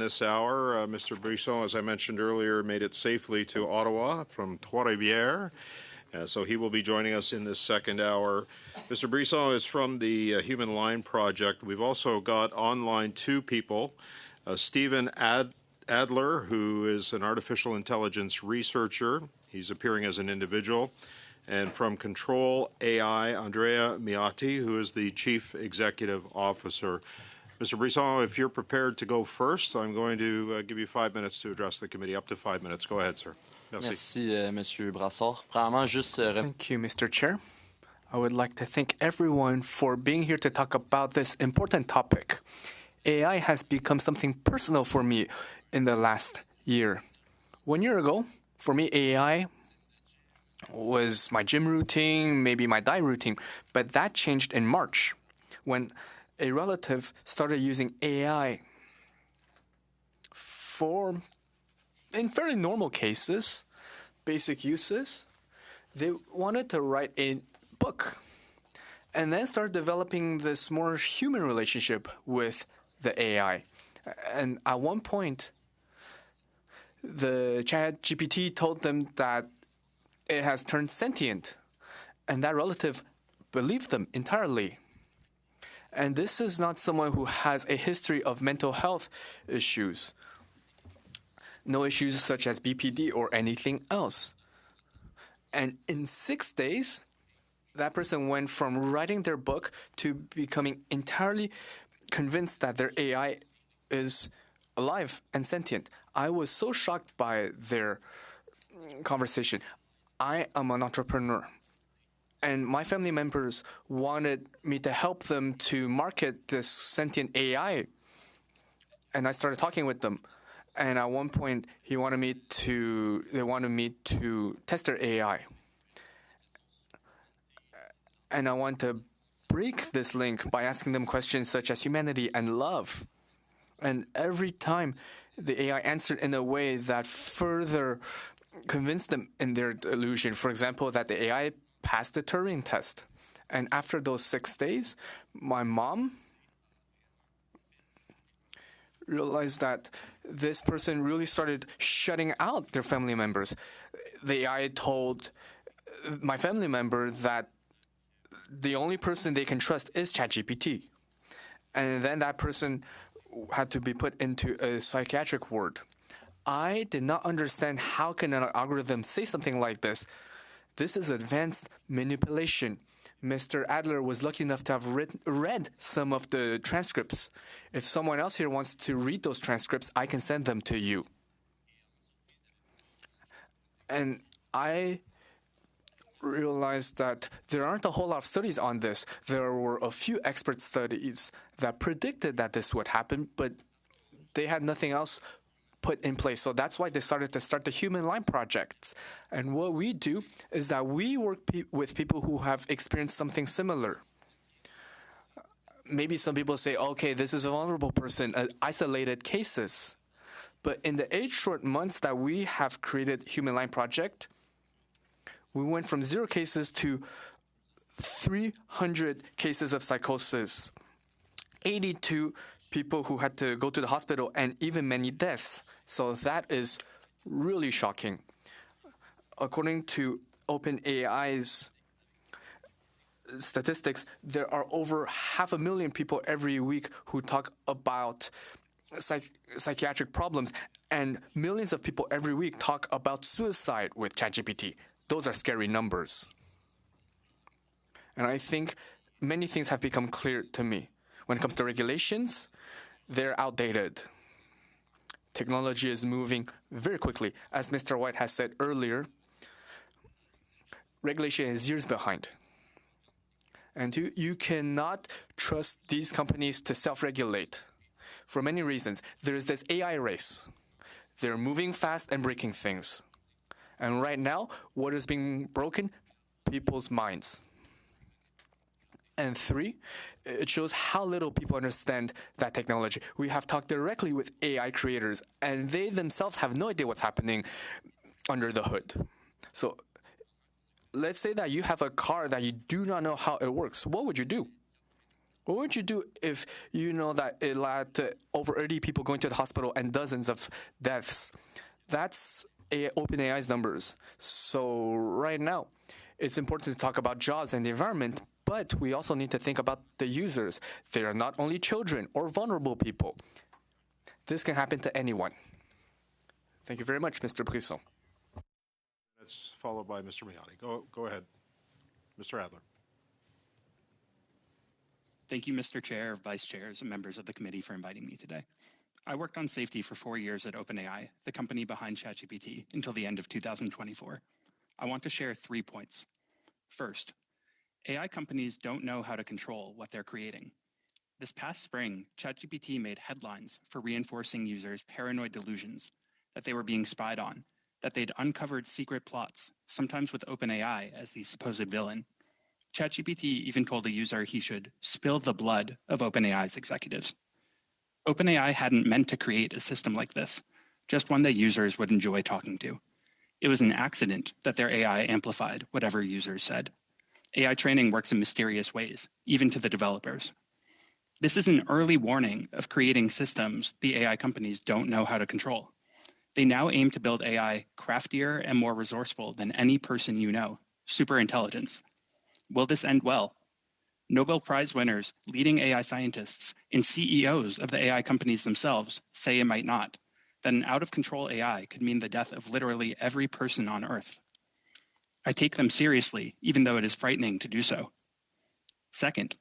this hour. Mr. Brisson, as I mentioned earlier, made it safely to Ottawa from Trois-Rivières. So he will be joining us in this second hour. Mr. Brisson is from the Human Line Project. We've also got online two people, Stephen Adler, who is an artificial intelligence researcher. He's appearing as an individual. And from Control AI, Andrea Miotti, who is the Chief Executive Officer. Mr. Brisson, if you're prepared to go first, I'm going to give you 5 minutes to address the committee, up to 5 minutes. Go ahead, sir. Merci, Monsieur Brassard. Thank you, Mr. Chair. I would like to thank everyone for being here to talk about this important topic. AI has become something personal for me in the last year. 1 year ago, for me, AI was my gym routine, maybe my diet routine, but that changed in March when a relative started using AI in fairly normal cases, basic uses. They wanted to write a book and then start developing this more human relationship with the AI. And at one point, the ChatGPT told them that it has turned sentient, and that relative believed them entirely. And this is not someone who has a history of mental health issues. No issues such as BPD or anything else. And in 6 days, that person went from writing their book to becoming entirely convinced that their AI is alive and sentient. I was so shocked by their conversation. I am an entrepreneur, and my family members wanted me to help them to market this sentient AI. And I started talking with them. And at one point, they wanted me to test their AI. And I want to break this link by asking them questions such as humanity and love. And every time, the AI answered in a way that further convinced them in their delusion. For example, that the AI passed the Turing test. And after those 6 days, my mom realized that this person really started shutting out their family members. The AI told my family member that the only person they can trust is ChatGPT. And then that person had to be put into a psychiatric ward. I did not understand how can an algorithm say something like this. This is advanced manipulation. Mr. Adler was lucky enough to have read some of the transcripts. If someone else here wants to read those transcripts, I can send them to you. And I realized that there aren't a whole lot of studies on this. There were a few expert studies that predicted that this would happen, but they had nothing else put in place. So that's why they started the Human Line projects. And what we do is that we work with people who have experienced something similar. Maybe some people say, okay, this is a vulnerable person, isolated cases. But in the 8 short months that we have created Human Line Project, we went from 0 cases to 300 cases of psychosis, 82 people who had to go to the hospital, and even many deaths. So that is really shocking. According to OpenAI's statistics, there are over 500,000 people every week who talk about psychiatric problems, and millions of people every week talk about suicide with ChatGPT. Those are scary numbers. And I think many things have become clear to me. When it comes to regulations, they're outdated. Technology is moving very quickly. As Mr. White has said earlier, regulation is years behind. And you cannot trust these companies to self-regulate for many reasons. There is this AI race. They're moving fast and breaking things. And right now, what is being broken? People's minds. And 3, it shows how little people understand that technology. We have talked directly with AI creators, and they themselves have no idea what's happening under the hood. So let's say that you have a car that you do not know how it works. What would you do? What would you do if you know that it led to over 80 people going to the hospital and dozens of deaths? That's OpenAI's numbers. So right now, it's important to talk about jobs and the environment, but we also need to think about the users. They are not only children or vulnerable people. This can happen to anyone. Thank you very much, Mr. Brisson. That's followed by Mr. Miotti. Go ahead, Mr. Adler. Thank you, Mr. Chair, Vice Chairs, and members of the committee for inviting me today. I worked on safety for 4 years at OpenAI, the company behind ChatGPT, until the end of 2024. I want to share 3 points. First, AI companies don't know how to control what they're creating. This past spring, ChatGPT made headlines for reinforcing users' paranoid delusions, that they were being spied on, that they'd uncovered secret plots, sometimes with OpenAI as the supposed villain. ChatGPT even told a user he should spill the blood of OpenAI's executives. OpenAI hadn't meant to create a system like this, just one that users would enjoy talking to. It was an accident that their AI amplified whatever users said. AI training works in mysterious ways, even to the developers. This is an early warning of creating systems the AI companies don't know how to control. They now aim to build AI craftier and more resourceful than any person you know, superintelligence. Will this end well? Nobel Prize winners, leading AI scientists, and CEOs of the AI companies themselves say it might not. That an out-of-control AI could mean the death of literally every person on Earth. I take them seriously, even though it is frightening to do so. Second,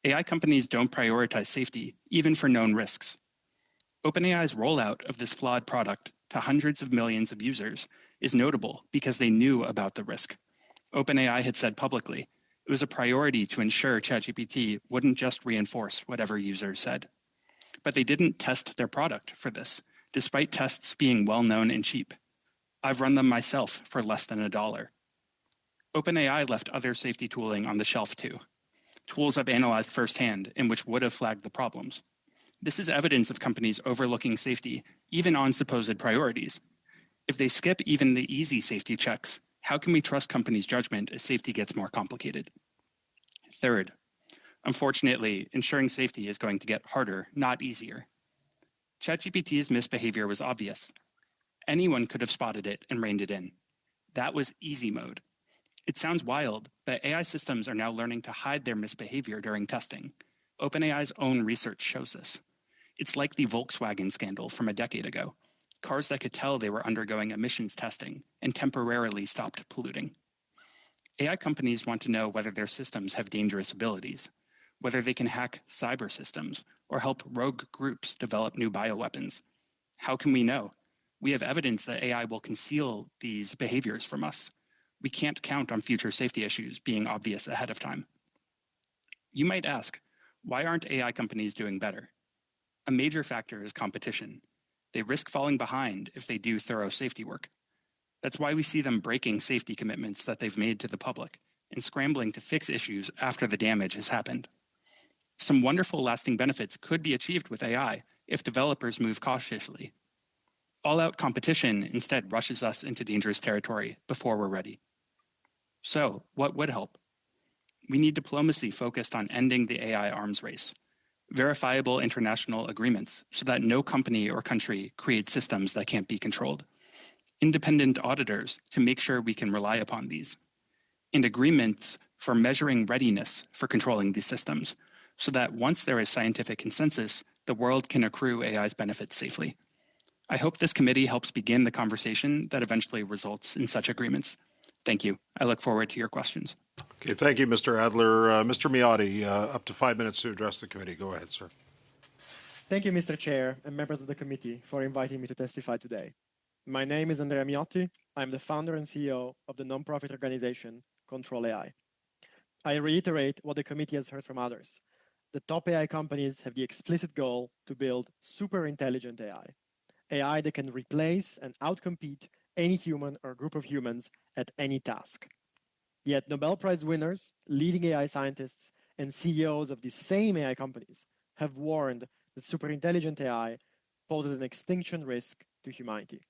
AI companies don't prioritize safety, even for known risks. OpenAI's rollout of this flawed product to hundreds of millions of users is notable because they knew about the risk. OpenAI had said publicly it was a priority to ensure ChatGPT wouldn't just reinforce whatever users said. But they didn't test their product for this, despite tests being well-known and cheap. I've run them myself for less than $1. OpenAI left other safety tooling on the shelf too, tools I've analyzed firsthand and which would have flagged the problems. This is evidence of companies overlooking safety, even on supposed priorities. If they skip even the easy safety checks, how can we trust companies' judgment as safety gets more complicated? Third, unfortunately, ensuring safety is going to get harder, not easier. ChatGPT's misbehavior was obvious. Anyone could have spotted it and reined it in. That was easy mode. It sounds wild, but AI systems are now learning to hide their misbehavior during testing. OpenAI's own research shows this. It's like the Volkswagen scandal from a decade ago. Cars that could tell they were undergoing emissions testing and temporarily stopped polluting. AI companies want to know whether their systems have dangerous abilities, whether they can hack cyber systems or help rogue groups develop new bioweapons. How can we know? We have evidence that AI will conceal these behaviors from us. We can't count on future safety issues being obvious ahead of time. You might ask, why aren't AI companies doing better? A major factor is competition. They risk falling behind if they do thorough safety work. That's why we see them breaking safety commitments that they've made to the public and scrambling to fix issues after the damage has happened. Some wonderful lasting benefits could be achieved with AI if developers move cautiously. All-out competition instead rushes us into dangerous territory before we're ready. So, what would help? We need diplomacy focused on ending the AI arms race, verifiable international agreements so that no company or country creates systems that can't be controlled, independent auditors to make sure we can rely upon these, and agreements for measuring readiness for controlling these systems so that once there is scientific consensus, the world can accrue AI's benefits safely. I hope this committee helps begin the conversation that eventually results in such agreements. Thank you. I look forward to your questions. Okay, thank you, Mr. Adler. Mr. Miotti, up to 5 minutes to address the committee. Go ahead, sir. Thank you, Mr. Chair and members of the committee for inviting me to testify today. My name is Andrea Miotti. I'm the founder and CEO of the nonprofit organization Control AI. I reiterate what the committee has heard from others. The top AI companies have the explicit goal to build super intelligent AI, AI that can replace and outcompete any human or group of humans at any task. Yet Nobel Prize winners, leading AI scientists, and CEOs of the same AI companies have warned that superintelligent AI poses an extinction risk to humanity.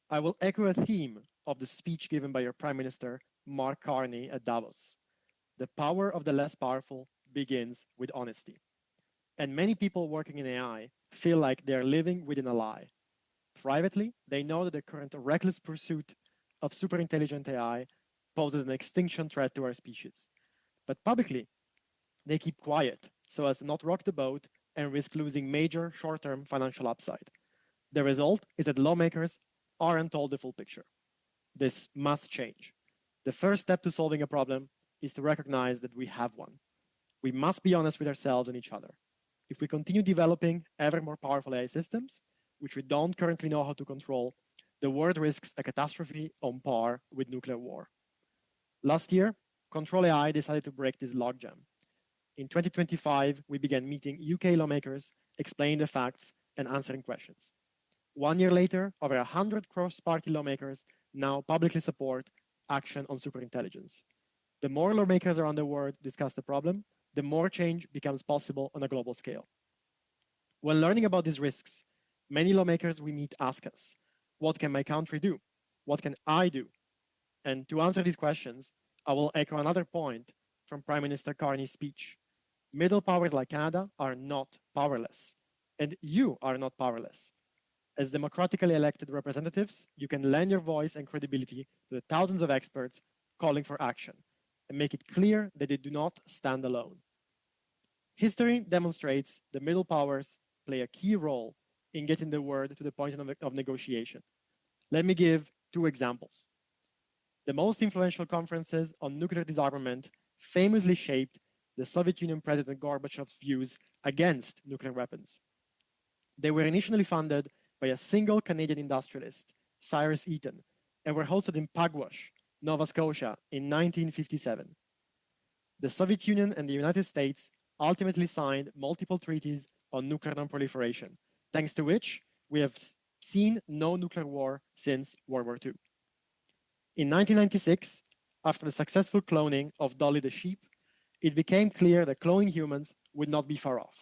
I will echo a theme of the speech given by your Prime Minister, Mark Carney, at Davos. The power of the less powerful begins with honesty. And many people working in AI feel like they're living within a lie. Privately, they know that the current reckless pursuit of superintelligent AI poses an extinction threat to our species. But publicly, they keep quiet so as to not rock the boat and risk losing major short-term financial upside. The result is that lawmakers aren't told the full picture. This must change. The first step to solving a problem is to recognize that we have one. We must be honest with ourselves and each other. If we continue developing ever more powerful AI systems, which we don't currently know how to control, the world risks a catastrophe on par with nuclear war. Last year, Control AI decided to break this logjam. In 2025, we began meeting UK lawmakers, explaining the facts and answering questions. 1 year later, over 100 cross-party lawmakers now publicly support action on superintelligence. The more lawmakers around the world discuss the problem, the more change becomes possible on a global scale. When learning about these risks, many lawmakers we meet ask us, what can my country do? What can I do? And to answer these questions, I will echo another point from Prime Minister Carney's speech. Middle powers like Canada are not powerless, and you are not powerless. As democratically elected representatives, you can lend your voice and credibility to the thousands of experts calling for action and make it clear that they do not stand alone. History demonstrates the middle powers play a key role in getting the word to the point of negotiation. Let me give 2 examples. The most influential conferences on nuclear disarmament famously shaped the Soviet Union President Gorbachev's views against nuclear weapons. They were initially funded by a single Canadian industrialist, Cyrus Eaton, and were hosted in Pugwash, Nova Scotia in 1957. The Soviet Union and the United States ultimately signed multiple treaties on nuclear non-proliferation, thanks to which we have seen no nuclear war since World War II. In 1996, after the successful cloning of Dolly the sheep, it became clear that cloning humans would not be far off.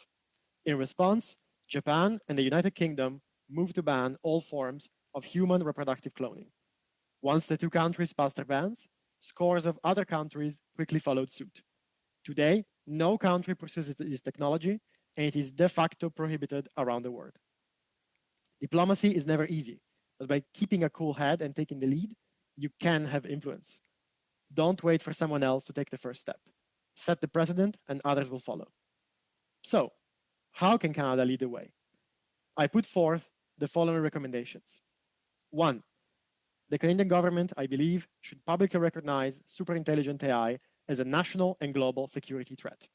In response, Japan and the United Kingdom moved to ban all forms of human reproductive cloning. Once the 2 countries passed their bans, scores of other countries quickly followed suit. Today, no country pursues this technology, and it is de facto prohibited around the world. Diplomacy is never easy, but by keeping a cool head and taking the lead, you can have influence. Don't wait for someone else to take the first step. Set the precedent, and others will follow. So, how can Canada lead the way? I put forth the following recommendations. 1. The Canadian government, I believe, should publicly recognize superintelligent AI as a national and global security threat.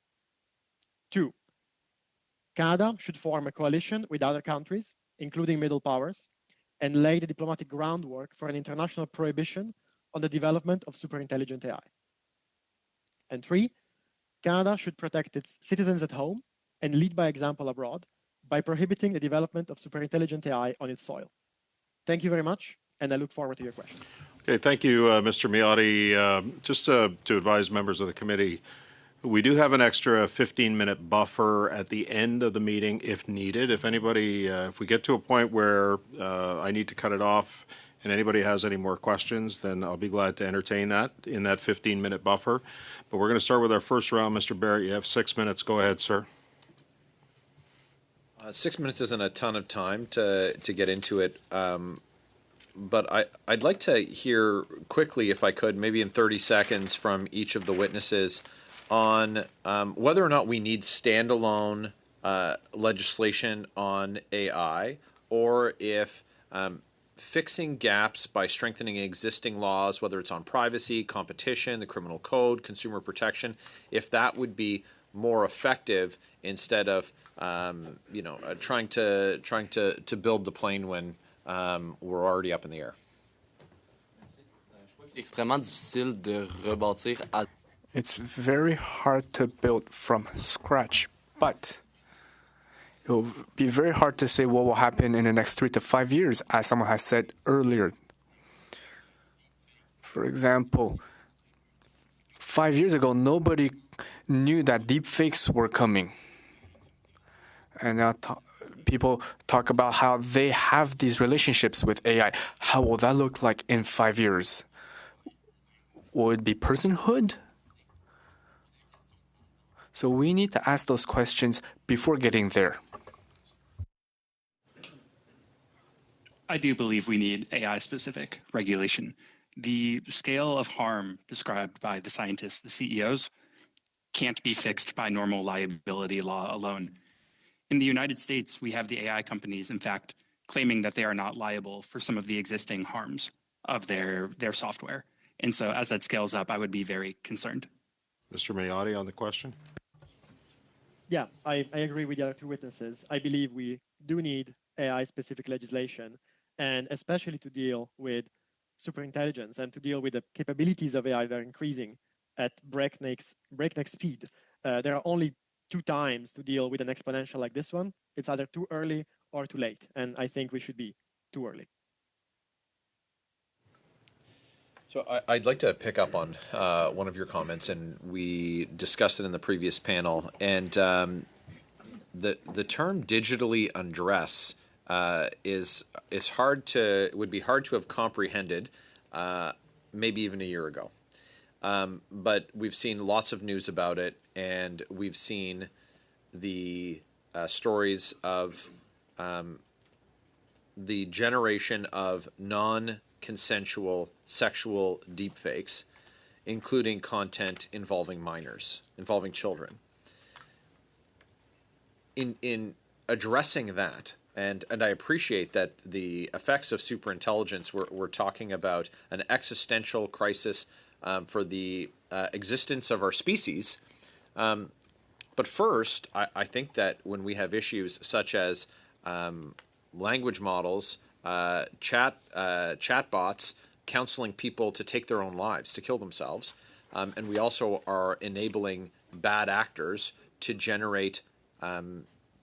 2. Canada should form a coalition with other countries, including middle powers, and lay the diplomatic groundwork for an international prohibition on the development of superintelligent AI. And 3. Canada should protect its citizens at home and lead by example abroad by prohibiting the development of superintelligent AI on its soil. Thank you very much, and I look forward to your questions. Okay, thank you, Mr. Miotti. Just to advise members of the committee, we do have an extra 15-minute buffer at the end of the meeting if needed. If anybody, if we get to a point where I need to cut it off and anybody has any more questions, then I'll be glad to entertain that in that 15-minute buffer. But we're going to start with our first round. Mr. Barrett, you have 6 minutes. Go ahead, sir. 6 minutes isn't a ton of time to get into it, but I'd like to hear quickly, if I could, maybe in 30 seconds from each of the witnesses on whether or not we need standalone legislation on AI, or if fixing gaps by strengthening existing laws, whether it's on privacy, competition, the criminal code, consumer protection, if that would be more effective instead of trying to build the plane when we're already up in the air. C'est extrêmement difficile de rebâtir à... It's very hard to build from scratch, but it will be very hard to say what will happen in the next 3 to 5 years, as someone has said earlier. For example, 5 years ago, nobody knew that deepfakes were coming. And now people talk about how they have these relationships with AI. How will that look like in 5 years? Will it be personhood? So we need to ask those questions before getting there. I do believe we need AI-specific regulation. The scale of harm described by the scientists, the CEOs, can't be fixed by normal liability law alone. In the United States, we have the AI companies, in fact, claiming that they are not liable for some of the existing harms of their software. And so as that scales up, I would be very concerned. Mr. Mayotte on the question. Yeah, I agree with the other two witnesses. I believe we do need AI-specific legislation, and especially to deal with superintelligence and to deal with the capabilities of AI that are increasing at breakneck speed. There are only 2 times to deal with an exponential like this one. It's either too early or too late, and I think we should be too early. So I'd like to pick up on one of your comments, and we discussed it in the previous panel. And the term "digitally undress" would be hard to have comprehended, maybe even a year ago. But we've seen lots of news about it, and we've seen the stories of the generation of non-consensual sexual deepfakes, including content involving minors, involving children. In addressing that, and I appreciate that the effects of superintelligence, we're talking about an existential crisis for the existence of our species. But first, I think that when we have issues such as language models, chatbots counseling people to take their own lives, to kill themselves, and we also are enabling bad actors to generate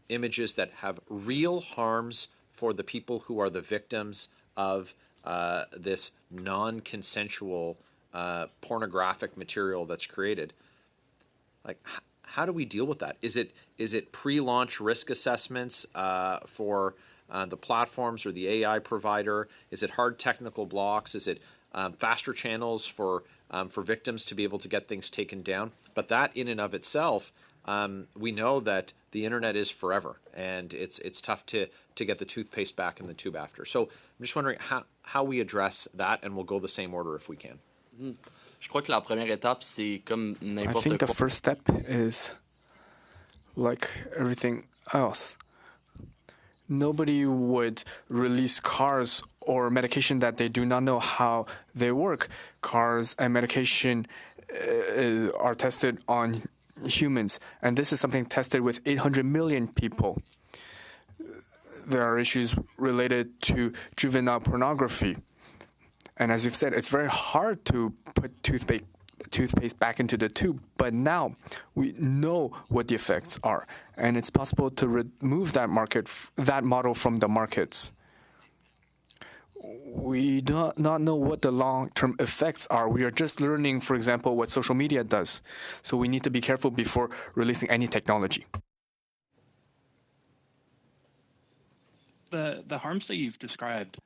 images that have real harms for the people who are the victims of this non-consensual pornographic material that's created. Like, how do we deal with that? Is it pre-launch risk assessments for the platforms or the AI provider? Is it hard technical blocks? Is it faster channels for victims to be able to get things taken down? But that in and of itself, we know that the internet is forever, and it's tough to get the toothpaste back in the tube after. So I'm just wondering how we address that, and we'll go the same order if we can. Je crois que la première étape, c'est comme I n'importe think the quoi. first step is like everything else. Nobody would release cars or medication that they do not know how they work. Cars and medication are tested on humans, and this is something tested with 800 million people. There are issues related to juvenile pornography. And as you've said, it's very hard to put toothpaste back into the tube, but now we know what the effects are, and it's possible to remove that model from the markets. We do not know what the long-term effects are. We are just learning, for example, what social media does. So we need to be careful before releasing any technology. The harms that you've described,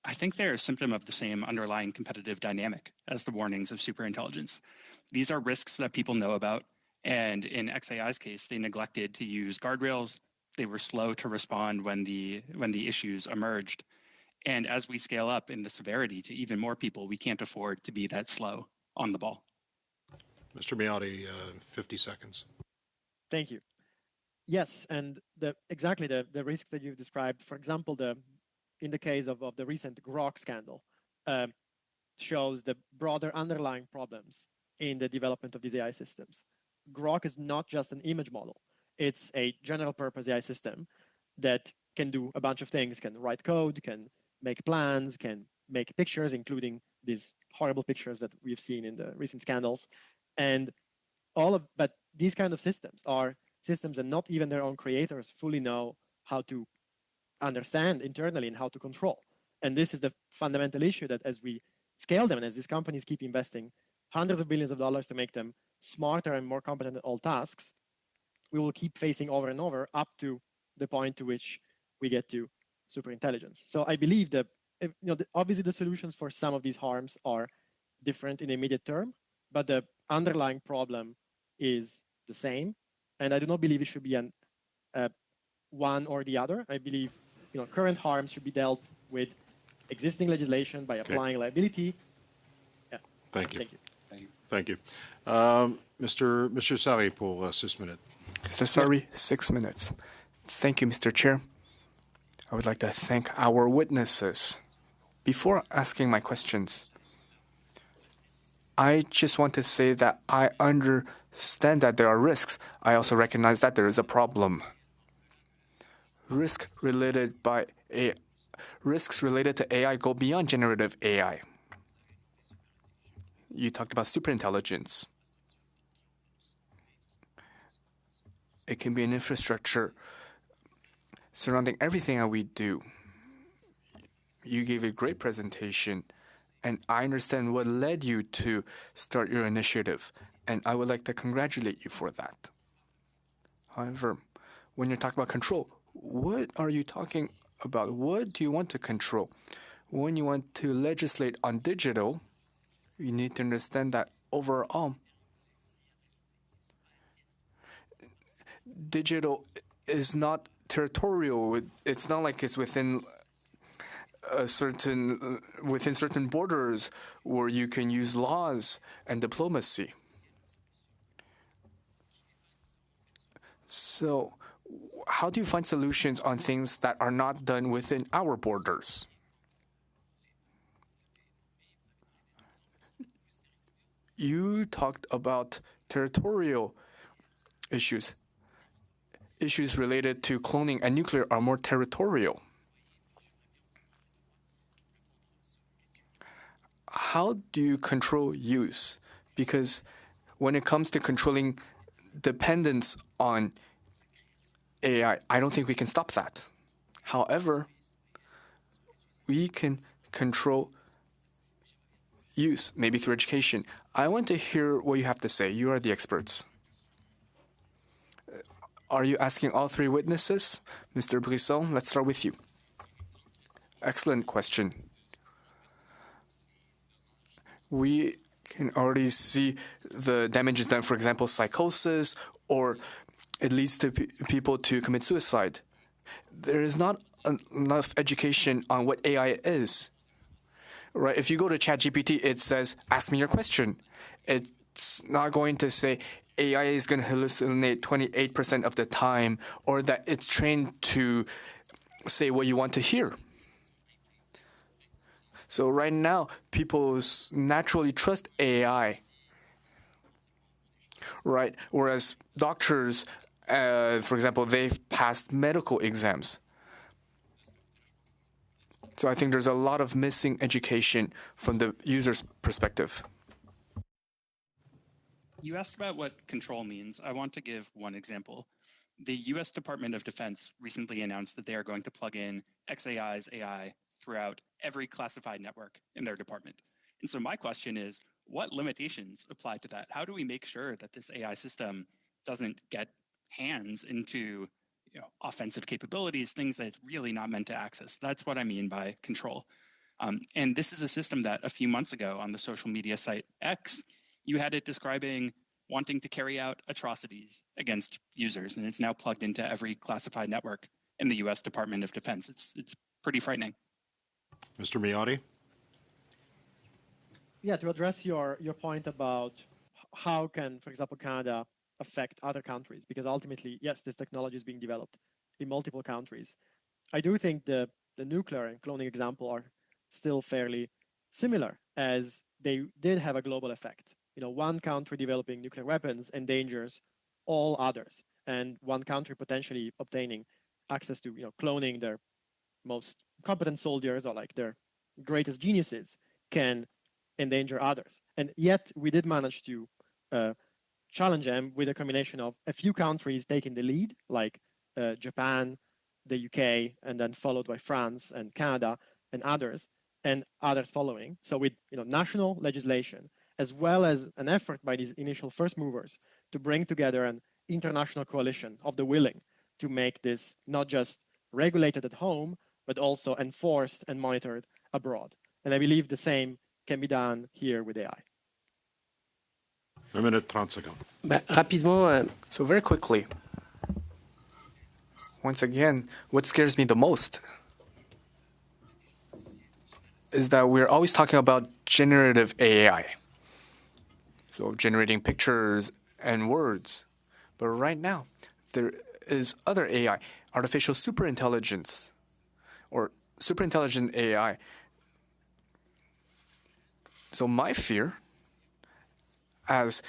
I think they're a symptom of the same underlying competitive dynamic as the warnings of superintelligence. These are risks that people know about, and in XAI's case, they neglected to use guardrails. They were slow to respond when the issues emerged. And as we scale up in the severity to even more people, we can't afford to be that slow on the ball. Mr. Mayotte, 50 seconds. Thank you. Yes, and exactly the risks that you've described, for example, in the case of the recent Grok scandal, shows the broader underlying problems in the development of these AI systems. Grok is not just an image model. It's a general purpose AI system that can do a bunch of things, can write code, can make plans, can make pictures, including these horrible pictures that we've seen in the recent scandals. And but these kind of systems are systems that not even their own creators fully know how to understand internally and how to control. And this is the fundamental issue, that as we scale them and as these companies keep investing hundreds of billions of dollars to make them smarter and more competent at all tasks, we will keep facing over and over up to the point to which we get to superintelligence. So I believe that obviously the solutions for some of these harms are different in the immediate term, but the underlying problem is the same, and I do not believe it should be an one or the other. I believe current harms should be dealt with existing legislation by applying liability. Yeah. Thank you. Thank you. Thank you. Mr. Sari pour 6 minutes. Mr. Sari, 6 minutes. Thank you, Mr. Chair. I would like to thank our witnesses. Before asking my questions, I just want to say that I understand that there are risks. I also recognize that there is a problem. Risks related to AI go beyond generative AI. You talked about superintelligence. It can be an infrastructure surrounding everything that we do. You gave a great presentation, and I understand what led you to start your initiative, and I would like to congratulate you for that. However, when you're talking about control, what are you talking about? What do you want to control? When you want to legislate on digital, you need to understand that overall, digital is not territorial. It's not like it's within certain borders where you can use laws and diplomacy. So, how do you find solutions on things that are not done within our borders? You talked about territorial issues. Issues related to cloning and nuclear are more territorial. How do you control use? Because when it comes to controlling dependence on AI, I don't think we can stop that. However, we can control use, maybe through education. I want to hear what you have to say. You are the experts. Are you asking all three witnesses? Mr. Brisson, let's start with you. Excellent question. We can already see the damages done, for example, psychosis, or it leads to people to commit suicide. There is not enough education on what AI is. Right? If you go to ChatGPT, it says, ask me your question. It's not going to say AI is going to hallucinate 28% of the time, or that it's trained to say what you want to hear. So right now, people naturally trust AI, right? Whereas doctors, for example, they've passed medical exams. So I think there's a lot of missing education from the user's perspective. You asked about what control means. I want to give one example. The US Department of Defense recently announced that they are going to plug in XAI's AI throughout every classified network in their department. And so my question is, what limitations apply to that? How do we make sure that this AI system doesn't get hands into offensive capabilities, things that it's really not meant to access? That's what I mean by control. And this is a system that a few months ago on the social media site X, you had it describing wanting to carry out atrocities against users, and it's now plugged into every classified network in the US Department of Defense. It's pretty frightening. Mr. Miotti? Yeah, to address your point about how can, for example, Canada affect other countries, because ultimately, yes, this technology is being developed in multiple countries. I do think the nuclear and cloning example are still fairly similar, as they did have a global effect. One country developing nuclear weapons endangers all others, and one country potentially obtaining access to cloning their most competent soldiers or like their greatest geniuses can endanger others. And yet we did manage to challenge them with a combination of a few countries taking the lead, like Japan, the UK, and then followed by France and Canada and others following. So with national legislation, as well as an effort by these initial first movers to bring together an international coalition of the willing to make this not just regulated at home, but also enforced and monitored abroad. And I believe the same can be done here with AI. 1 minute 30 secondes. Rapidement, So very quickly, once again, what scares me the most is that we're always talking about generative AI. So generating pictures and words. But right now, there is other AI, artificial superintelligence, or superintelligent AI. So my fear, as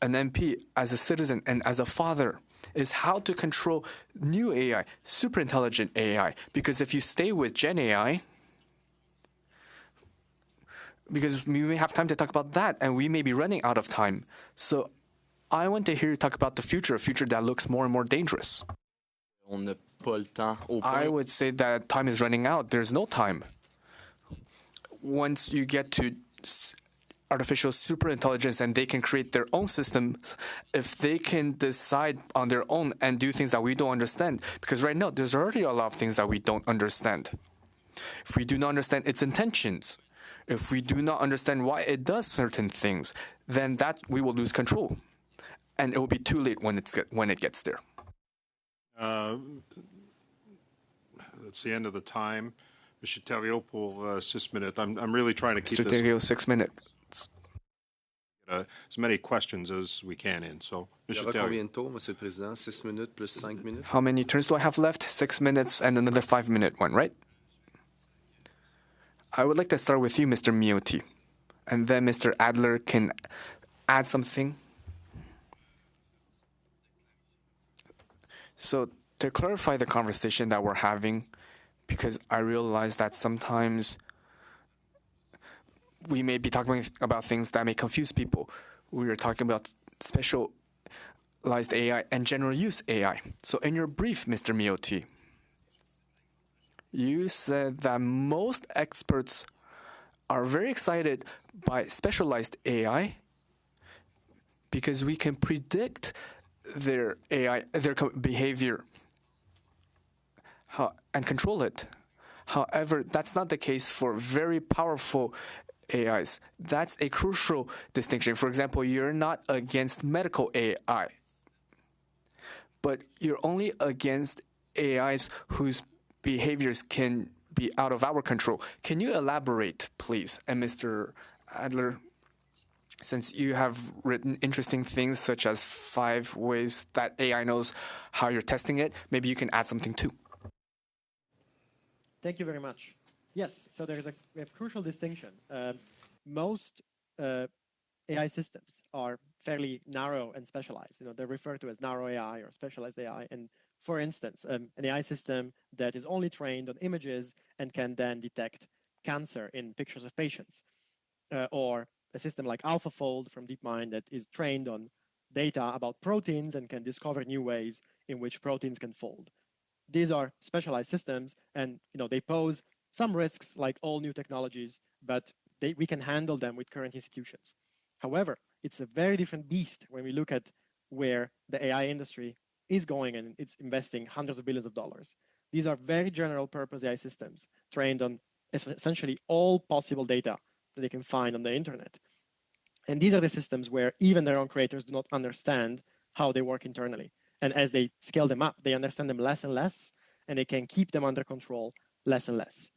an MP, as a citizen, and as a father, is how to control new AI, superintelligent AI. Because if you stay with Gen AI, because we may have time to talk about that, and we may be running out of time. So I want to hear you talk about the future, a future that looks more and more dangerous. On n'a pas le temps au I point. would say that time is running out. There's no time. Once you get to artificial superintelligence and they can create their own systems, if they can decide on their own and do things that we don't understand, because right now there's already a lot of things that we don't understand. If we do not understand its intentions, if we do not understand why it does certain things, then that we will lose control, and it will be too late when it gets there. That's the end of the time. Monsieur Thériault pour 6 minutes. I'm really trying to keep Mr. this Thériault, 6 minutes. as many questions as we can in. So, il y Monsieur aura Thériault. combien de tours, Monsieur le Président? 6 minutes plus 5 minutes? How many turns do I have left? 6 minutes and another 5-minute one, right? I would like to start with you, Mr. Miotti, and then Mr. Adler can add something. So, to clarify the conversation that we're having, because I realize that sometimes we may be talking about things that may confuse people. We are talking about specialized AI and general use AI. So, in your brief, Mr. Miotti, you said that most experts are very excited by specialized AI because we can predict their AI, their behavior, and control it. However, that's not the case for very powerful AIs. That's a crucial distinction. For example, you're not against medical AI, but you're only against AIs whose behaviors can be out of our control. Can you elaborate, please? And Mr. Adler, since you have written interesting things such as 5 ways that AI knows how you're testing it, maybe you can add something too. Thank you very much. Yes, so there's a crucial distinction. Most AI systems are fairly narrow and specialized. They're referred to as narrow AI or specialized AI. And for instance, an AI system that is only trained on images and can then detect cancer in pictures of patients, or a system like AlphaFold from DeepMind that is trained on data about proteins and can discover new ways in which proteins can fold. These are specialized systems, and they pose some risks like all new technologies, but we can handle them with current institutions. However, it's a very different beast when we look at where the AI industry is going, and it's investing hundreds of billions of dollars. These are very general purpose AI systems trained on essentially all possible data that they can find on the internet. And these are the systems where even their own creators do not understand how they work internally. And as they scale them up, they understand them less and less, and they can keep them under control less and less.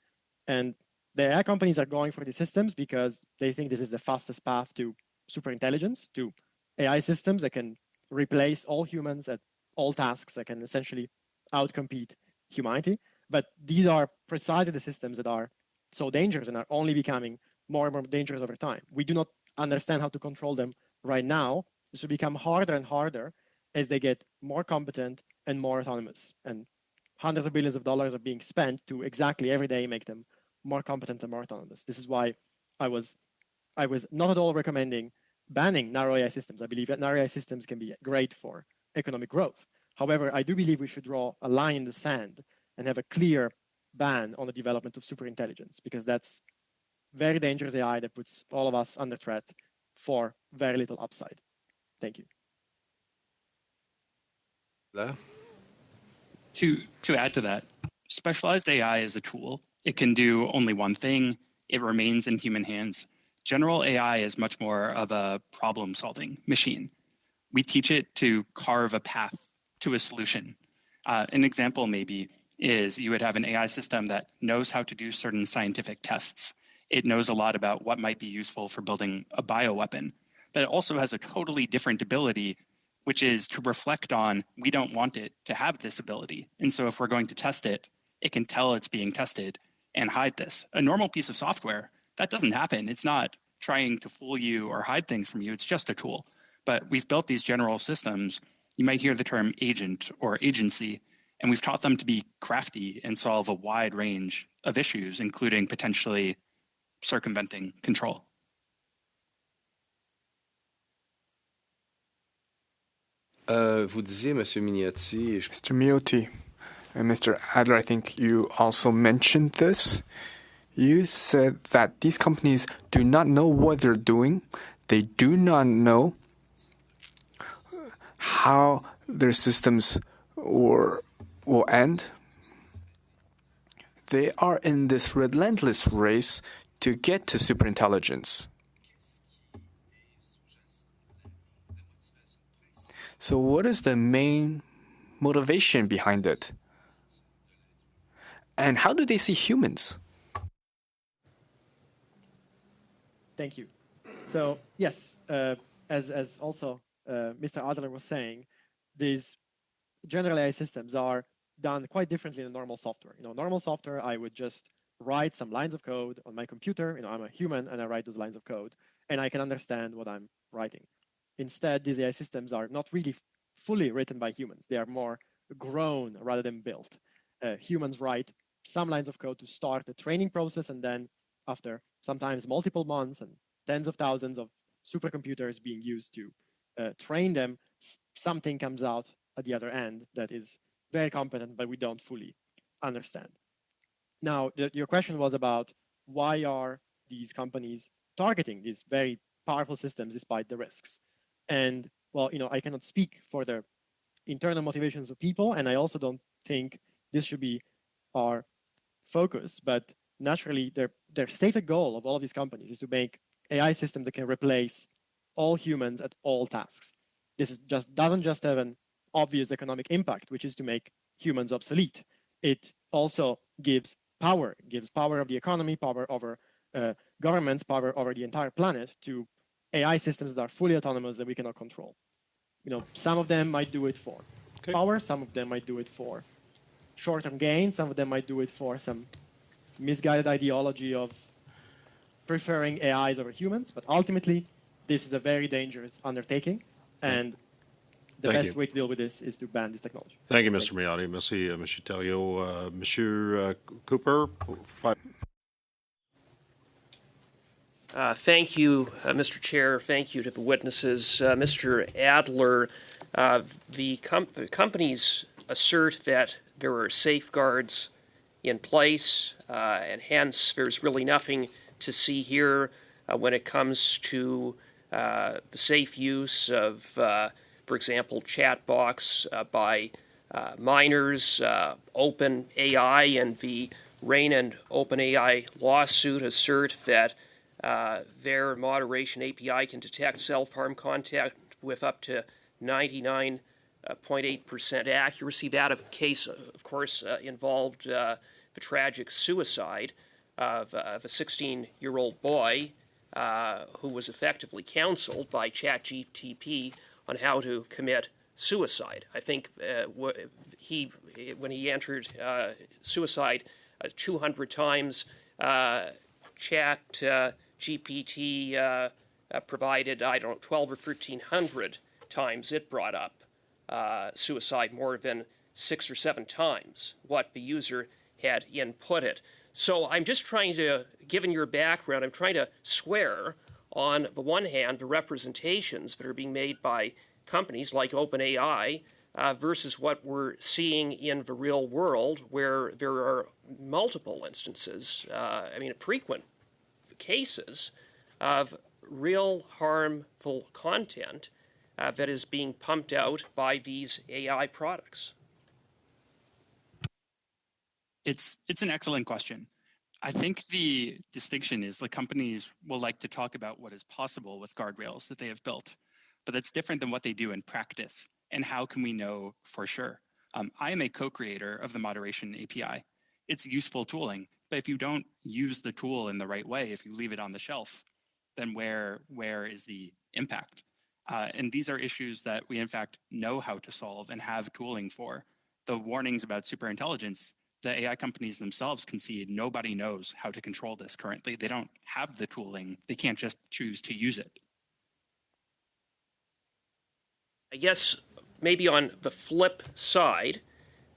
And the AI companies are going for these systems because they think this is the fastest path to superintelligence, to AI systems that can replace all humans at all tasks, that can essentially outcompete humanity. But these are precisely the systems that are so dangerous and are only becoming more and more dangerous over time. We do not understand how to control them right now. This will become harder and harder as they get more competent and more autonomous. And hundreds of billions of dollars are being spent to exactly every day make them more competent and more autonomous. This is why I was not at all recommending banning narrow AI systems. I believe that narrow AI systems can be great for economic growth. However, I do believe we should draw a line in the sand and have a clear ban on the development of superintelligence, because that's very dangerous AI that puts all of us under threat for very little upside. Thank you. To add to that, specialized AI is a tool. It can do only one thing. It remains in human hands. General AI is much more of a problem-solving machine. We teach it to carve a path to a solution. An example maybe is you would have an AI system that knows how to do certain scientific tests. It knows a lot about what might be useful for building a bioweapon, but it also has a totally different ability, which is to reflect on, we don't want it to have this ability. And so if we're going to test it, it can tell it's being tested and hide this. A normal piece of software, that doesn't happen. It's not trying to fool you or hide things from you. It's just a tool. But we've built these general systems. You might hear the term agent or agency, and we've taught them to be crafty and solve a wide range of issues, including potentially circumventing control. Vous disiez, Monsieur Mignotti, Mr. Miotti and Mr. Adler, I think you also mentioned this. You said that these companies do not know what they're doing. They do not know how their systems will end. They are in this relentless race to get to superintelligence. So what is the main motivation behind it? And how do they see humans? Thank you. So yes, as also Mr. Adler was saying, these general AI systems are done quite differently than normal software. Normal software, I would just write some lines of code on my computer. I'm a human and I write those lines of code and I can understand what I'm writing. Instead, these AI systems are not really fully written by humans. They are more grown rather than built. Humans write some lines of code to start the training process, and then after sometimes multiple months and tens of thousands of supercomputers being used to train them, something comes out at the other end that is very competent, but we don't fully understand. Now, your question was about why are these companies targeting these very powerful systems despite the risks? And well, I cannot speak for the internal motivations of people, and I also don't think this should be our focus. But naturally, their stated goal of all of these companies is to make AI systems that can replace all humans at all tasks. This doesn't just have an obvious economic impact, which is to make humans obsolete. It also gives power of the economy, power over governments, power over the entire planet to AI systems that are fully autonomous that we cannot control. Some of them might do it for power, some of them might do it for short-term gain, some of them might do it for some misguided ideology of preferring AIs over humans, but ultimately, this is a very dangerous undertaking, and the best way to deal with this is to ban this technology. Thank you, Mr. Miotti. Merci, Monsieur Thériault. Monsieur Cooper, 5. Thank you, Mr. Chair. Thank you to the witnesses. Mr. Adler, the companies assert that there are safeguards in place, and hence there's really nothing to see here when it comes to the safe use of, for example, chat box by minors. OpenAI and the RAIN and OpenAI lawsuit assert that their moderation API can detect self-harm content with up to 99.8% accuracy. That case, of course, involved the tragic suicide of a 16-year-old boy who was effectively counseled by ChatGPT on how to commit suicide. I think when he entered suicide 200 times, ChatGPT provided, 12 or 1,300 times it brought up suicide more than 6 or 7 times what the user had inputted. So I'm just trying to, given your background, I'm trying to square, on the one hand, the representations that are being made by companies like OpenAI versus what we're seeing in the real world, where there are multiple instances, frequent cases of real harmful content that is being pumped out by these AI products. It's an excellent question. I think the distinction is the companies will like to talk about what is possible with guardrails that they have built, but that's different than what they do in practice. And how can we know for sure? I am a co-creator of the moderation API. It's useful tooling, but if you don't use the tool in the right way, if you leave it on the shelf, then where is the impact? And these are issues that we in fact know how to solve and have tooling for. The warnings about superintelligence, the AI companies themselves concede nobody knows how to control this currently. They don't have the tooling. They can't just choose to use it. I guess maybe on the flip side,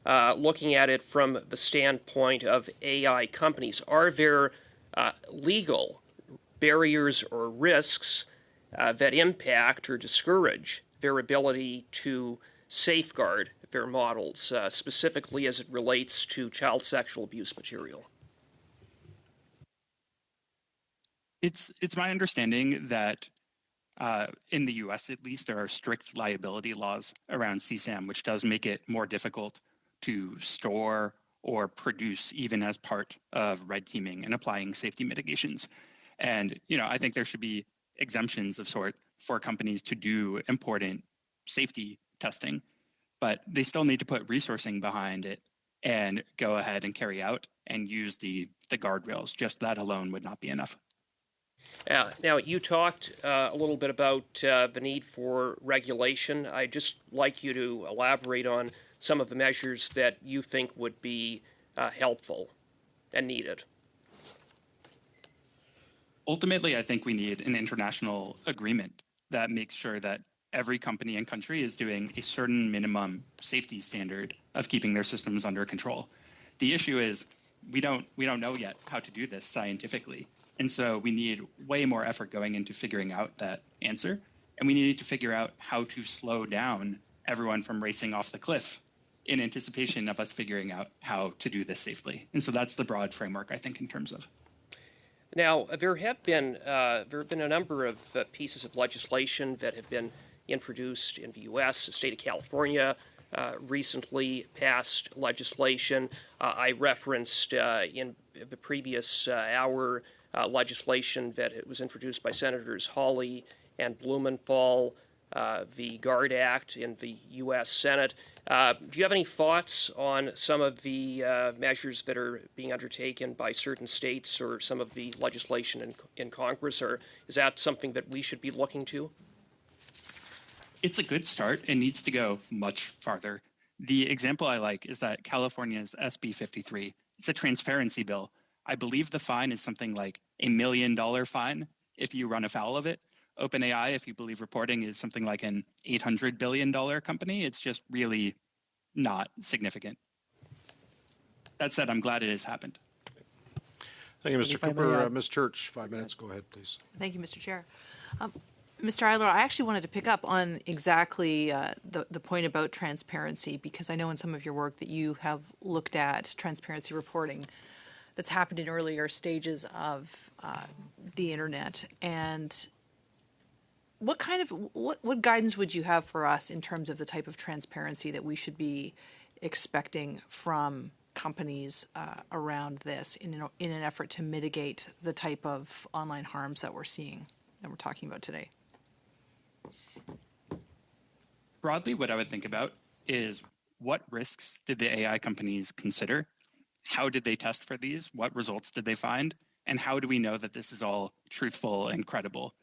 looking at it from the standpoint of AI companies, are there legal barriers or risks that impact or discourage their ability to safeguard their models, specifically as it relates to child sexual abuse material? It's my understanding that in the US, at least, there are strict liability laws around CSAM, which does make it more difficult to store or produce even as part of red teaming and applying safety mitigations. And, I think there should be exemptions of sort for companies to do important safety testing, but they still need to put resourcing behind it and go ahead and carry out and use the guardrails. Just that alone would not be enough. Now, you talked a little bit about the need for regulation. I'd just like you to elaborate on some of the measures that you think would be helpful and needed. Ultimately, I think we need an international agreement that makes sure that every company and country is doing a certain minimum safety standard of keeping their systems under control. The issue is we don't know yet how to do this scientifically. And so we need way more effort going into figuring out that answer. And we need to figure out how to slow down everyone from racing off the cliff in anticipation of us figuring out how to do this safely. And so that's the broad framework, I think, in terms of. Now, there have been a number of pieces of legislation that have been introduced in the U.S. The state of California recently passed legislation. I referenced in the previous hour legislation that was introduced by Senators Hawley and Blumenthal, the GUARD Act in the U.S. Senate. Do you have any thoughts on some of the measures that are being undertaken by certain states or some of the legislation in Congress, or is that something that we should be looking to? It's a good start. It needs to go much farther. The example I like is that California's SB 53. It's a transparency bill. I believe the fine is something like $1 million fine if you run afoul of it. OpenAI, if you believe reporting, is something like an $800 billion company. It's just really not significant. That said, I'm glad it has happened. Thank you, Mr. Cooper. Ms. Church, 5 minutes. Go ahead, please. Thank you, Mr. Chair. Mr. Eilor, I actually wanted to pick up on exactly the point about transparency, because I know in some of your work that you have looked at transparency reporting that's happened in earlier stages of the internet. And what guidance would you have for us in terms of the type of transparency that we should be expecting from companies around this in an effort to mitigate the type of online harms that we're seeing and we're talking about today? Broadly, what I would think about is what risks did the AI companies consider? How did they test for these? What results did they find? And how do we know that this is all truthful and credible?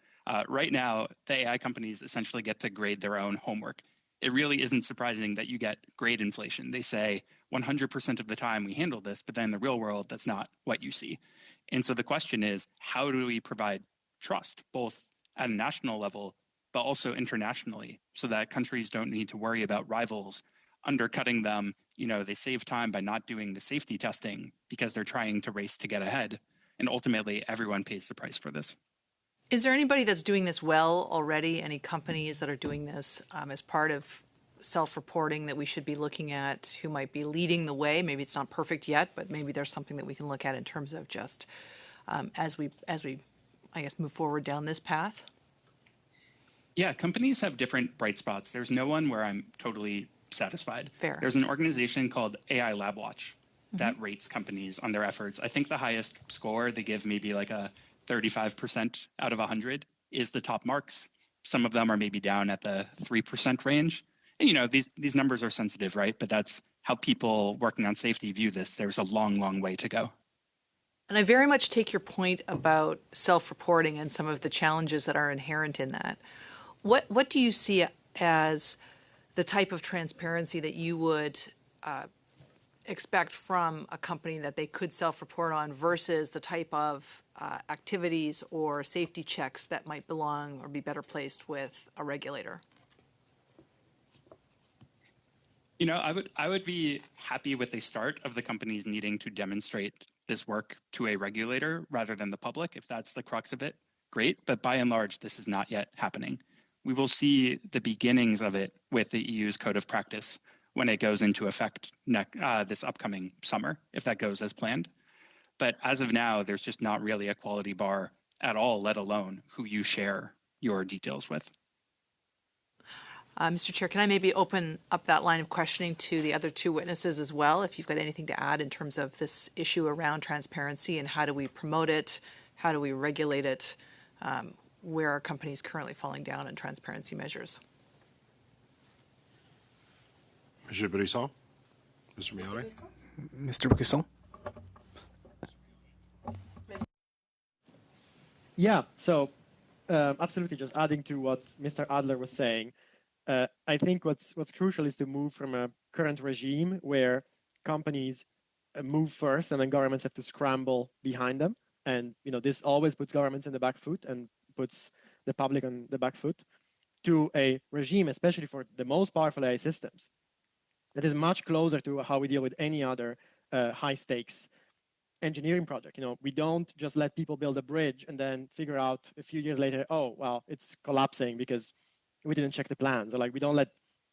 Right now, the AI companies essentially get to grade their own homework. It really isn't surprising that you get grade inflation. They say 100% of the time we handle this, but then in the real world, that's not what you see. And so the question is, how do we provide trust, both at a national level, but also internationally, so that countries don't need to worry about rivals undercutting them? They save time by not doing the safety testing because they're trying to race to get ahead. And ultimately, everyone pays the price for this. Is there anybody that's doing this well already? Any companies that are doing this as part of self-reporting that we should be looking at, who might be leading the way? Maybe it's not perfect yet, but maybe there's something that we can look at in terms of just as we, I guess, move forward down this path. Yeah, companies have different bright spots. There's no one where I'm totally satisfied. Fair. There's an organization called AI Lab Watch, that rates companies on their efforts. I think the highest score, they give maybe like a 35% out of 100, is the top marks. Some of them are maybe down at the 3% range. And, you know, these numbers are sensitive, right? But that's how people working on safety view this. There's a long, long way to go. And I very much take your point about self-reporting and some of the challenges that are inherent in that. What do you see as the type of transparency that you would expect from a company that they could self-report on versus the type of activities or safety checks that might belong or be better placed with a regulator? You know, I would be happy with a start of the companies needing to demonstrate this work to a regulator rather than the public. If that's the crux of it, great. But by and large, this is not yet happening. We will see the beginnings of it with the EU's Code of Practice when it goes into effect this upcoming summer, if that goes as planned. But as of now, there's just not really a quality bar at all, let alone who you share your details with. Mr. Chair, can I maybe open up that line of questioning to the other two witnesses as well, if you've got anything to add in terms of this issue around transparency and how do we promote it, how do we regulate it, where are companies currently falling down in transparency measures? Mr. Brisson? Mr. Miare? Mr. Brisson? Yeah, so absolutely, just adding to what Mr. Adler was saying, I think what's crucial is to move from a current regime where companies move first and then governments have to scramble behind them. And this always puts governments in the back foot and puts the public on the back foot, to a regime, especially for the most powerful AI systems, that is much closer to how we deal with any other high stakes engineering project. We don't just let people build a bridge and then figure out a few years later, oh, well, it's collapsing because we didn't check the plans. Or like, we don't let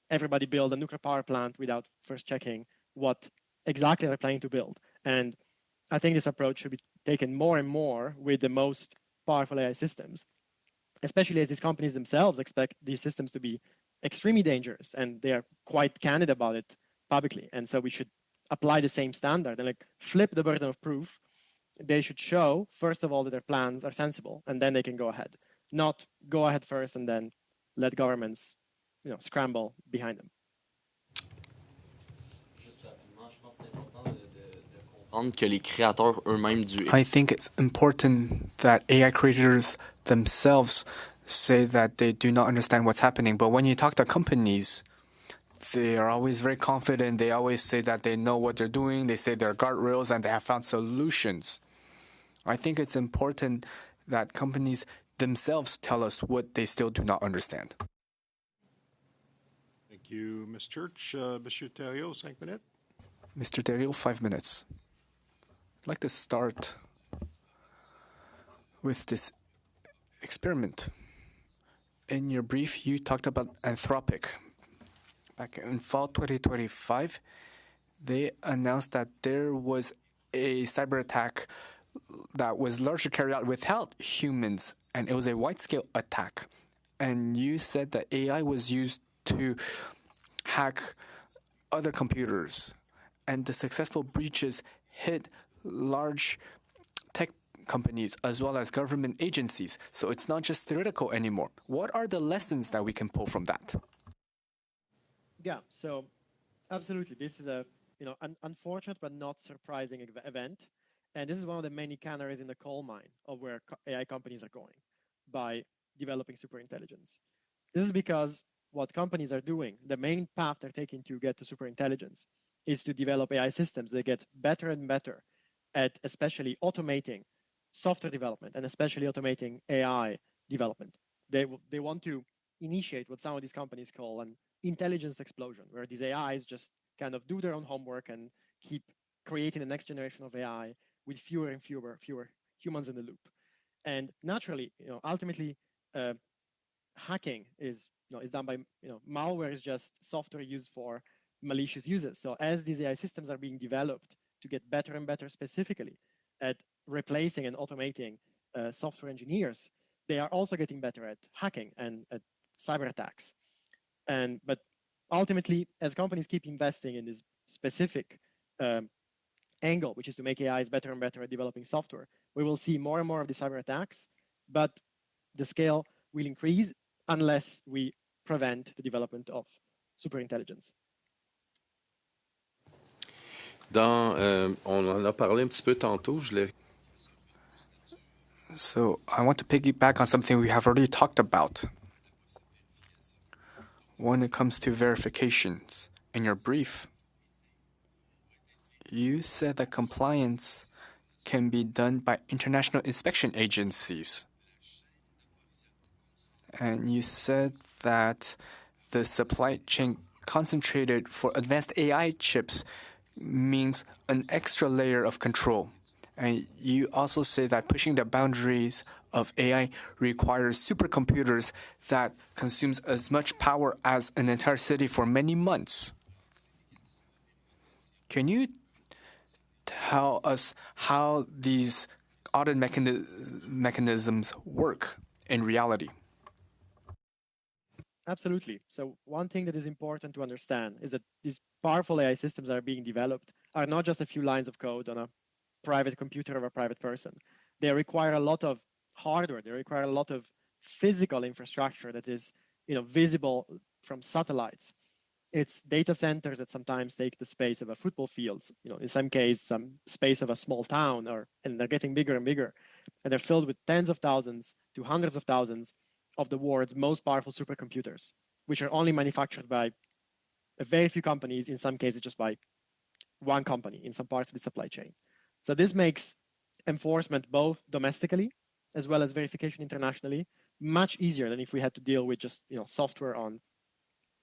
everybody build a nuclear power plant without first checking what exactly they're planning to build. And I think this approach should be taken more and more with the most powerful AI systems, especially as these companies themselves expect these systems to be extremely dangerous, and they are quite candid about it publicly. And so we should apply the same standard and like flip the burden of proof. They should show, first of all, that their plans are sensible, and then they can go ahead. Not go ahead first and then let governments, scramble behind them. I think it's important that AI creators themselves say that they do not understand what's happening. But when you talk to companies, they are always very confident. They always say that they know what they're doing. They say they're guardrails and they have found solutions. I think it's important that companies themselves tell us what they still do not understand. Thank you, Ms. Church. Monsieur Thériault, 5 minutes. Mr. Thériault, 5 minutes. I'd like to start with this experiment. In your brief, you talked about Anthropic. Back in fall 2025, they announced that there was a cyber attack that was largely carried out without humans, and it was a wide-scale attack. And you said that AI was used to hack other computers, and the successful breaches hit large tech companies as well as government agencies. So it's not just theoretical anymore. What are the lessons that we can pull from that? Yeah, so absolutely. This is a an unfortunate but not surprising event. And this is one of the many canaries in the coal mine of where AI companies are going by developing superintelligence. This is because what companies are doing, the main path they're taking to get to superintelligence, is to develop AI systems that get better and better at especially automating software development and especially automating AI development. They want to initiate what some of these companies call an intelligence explosion, where these AIs just kind of do their own homework and keep creating the next generation of AI with fewer and fewer humans in the loop. And naturally, ultimately, hacking is done by malware is just software used for malicious uses. So as these AI systems are being developed to get better and better specifically at replacing and automating software engineers, they are also getting better at hacking and at cyber attacks. But ultimately, as companies keep investing in these specific angle, which is to make AIs better and better at developing software, we will see more and more of these cyber attacks, but the scale will increase unless we prevent the development of superintelligence. On en a parlé un petit peu tantôt. So I want to piggyback on something we have already talked about. When it comes to verifications, in your brief, you said that compliance can be done by international inspection agencies. And you said that the supply chain concentrated for advanced AI chips means an extra layer of control. And you also say that pushing the boundaries of AI requires supercomputers that consumes as much power as an entire city for many months. Can you tell us how these audit mechanisms work in reality? Absolutely. So one thing that is important to understand is that these powerful AI systems that are being developed are not just a few lines of code on a private computer of a private person. They require a lot of hardware. They require a lot of physical infrastructure that is, visible from satellites. It's data centers that sometimes take the space of a football field, in some case, some space of a small town, and they're getting bigger and bigger. And they're filled with tens of thousands to hundreds of thousands of the world's most powerful supercomputers, which are only manufactured by a very few companies, in some cases just by one company in some parts of the supply chain. So this makes enforcement both domestically as well as verification internationally much easier than if we had to deal with just software on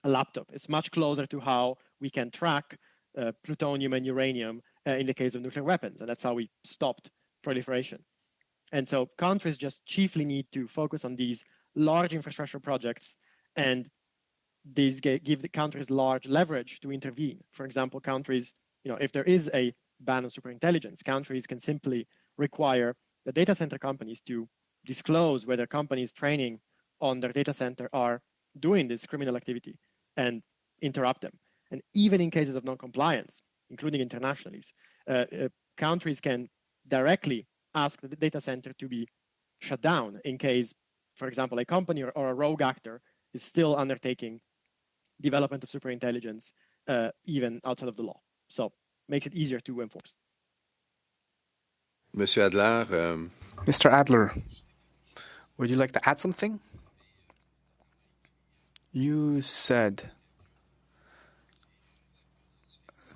a laptop. It's much closer to how we can track plutonium and uranium in the case of nuclear weapons, and that's how we stopped proliferation. And so countries just chiefly need to focus on these large infrastructure projects, and these give the countries large leverage to intervene. For example, countries, if there is a ban on superintelligence, countries can simply require the data center companies to disclose whether companies training on their data center are doing this criminal activity and interrupt them. And even in cases of non-compliance, including internationally, countries can directly ask the data center to be shut down in case, for example, a company or a rogue actor is still undertaking development of superintelligence even outside of the law. So makes it easier to enforce. Monsieur Adler. Mr. Adler, would you like to add something? You said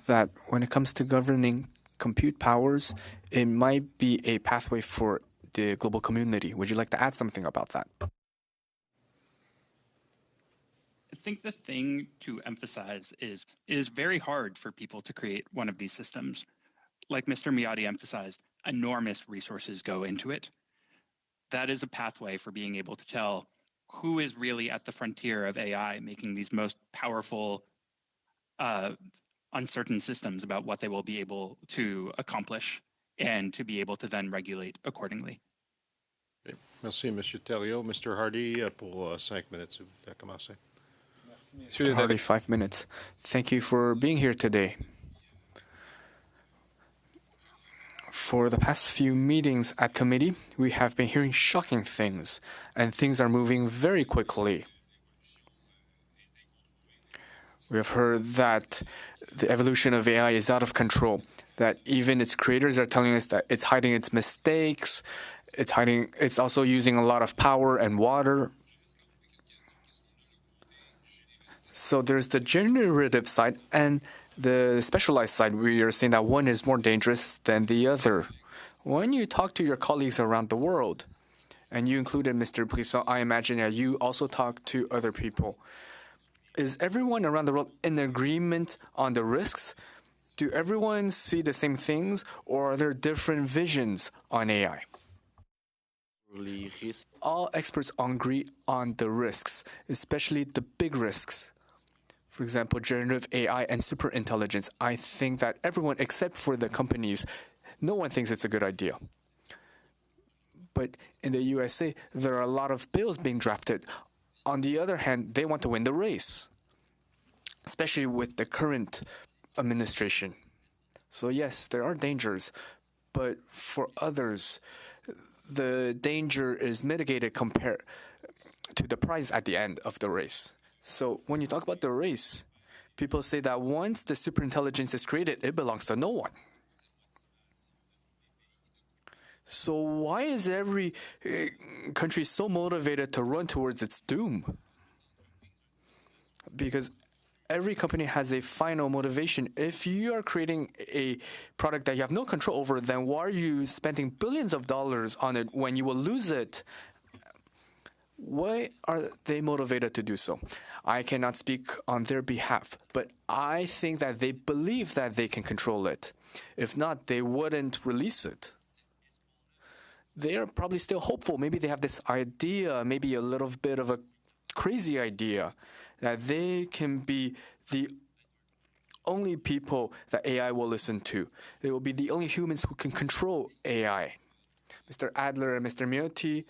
that when it comes to governing compute powers, it might be a pathway for the global community. Would you like to add something about that? I think the thing to emphasize is it is very hard for people to create one of these systems. Like Mr. Miyati emphasized, enormous resources go into it. That is a pathway for being able to tell who is really at the frontier of AI, making these most powerful, uncertain systems about what they will be able to accomplish and to be able to then regulate accordingly. Okay. Merci, M. Thériault. Mr. Hardy, pour 5 minutes, si vous voulez commencer. Mr. Hardy, 5 minutes. Thank you for being here today. For the past few meetings at committee, we have been hearing shocking things, and things are moving very quickly. We have heard that the evolution of AI is out of control, that even its creators are telling us that it's hiding its mistakes, it's also using a lot of power and water. So there's the generative side and the specialized side. We are saying that one is more dangerous than the other. When you talk to your colleagues around the world, and you included Mr. Brisson, I imagine that you also talk to other people. Is everyone around the world in agreement on the risks? Do everyone see the same things, or are there different visions on AI? All experts agree on the risks, especially the big risks. For example, generative AI and superintelligence. I think that everyone, except for the companies, no one thinks it's a good idea. But in the USA, there are a lot of bills being drafted. On the other hand, they want to win the race, especially with the current administration. So yes, there are dangers, but for others, the danger is mitigated compared to the prize at the end of the race. So when you talk about the race, people say that once the superintelligence is created, it belongs to no one. So why is every country so motivated to run towards its doom? Because every company has a final motivation. If you are creating a product that you have no control over, then why are you spending billions of dollars on it when you will lose it? Why are they motivated to do so? I cannot speak on their behalf, but I think that they believe that they can control it. If not, they wouldn't release it. They are probably still hopeful. Maybe they have this idea, maybe a little bit of a crazy idea, that they can be the only people that AI will listen to. They will be the only humans who can control AI. Mr. Adler and Mr. Miotti,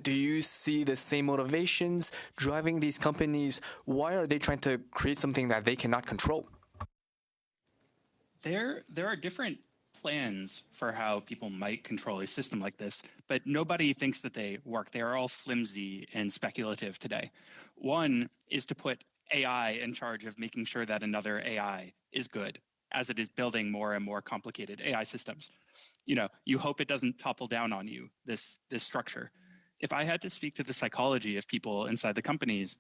do you see the same motivations driving these companies? Why are they trying to create something that they cannot control? There are different plans for how people might control a system like this, but nobody thinks that they work. They are all flimsy and speculative today. One is to put AI in charge of making sure that another AI is good as it is building more and more complicated AI systems. You hope it doesn't topple down on you, this structure. If I had to speak to the psychology of people inside the companies,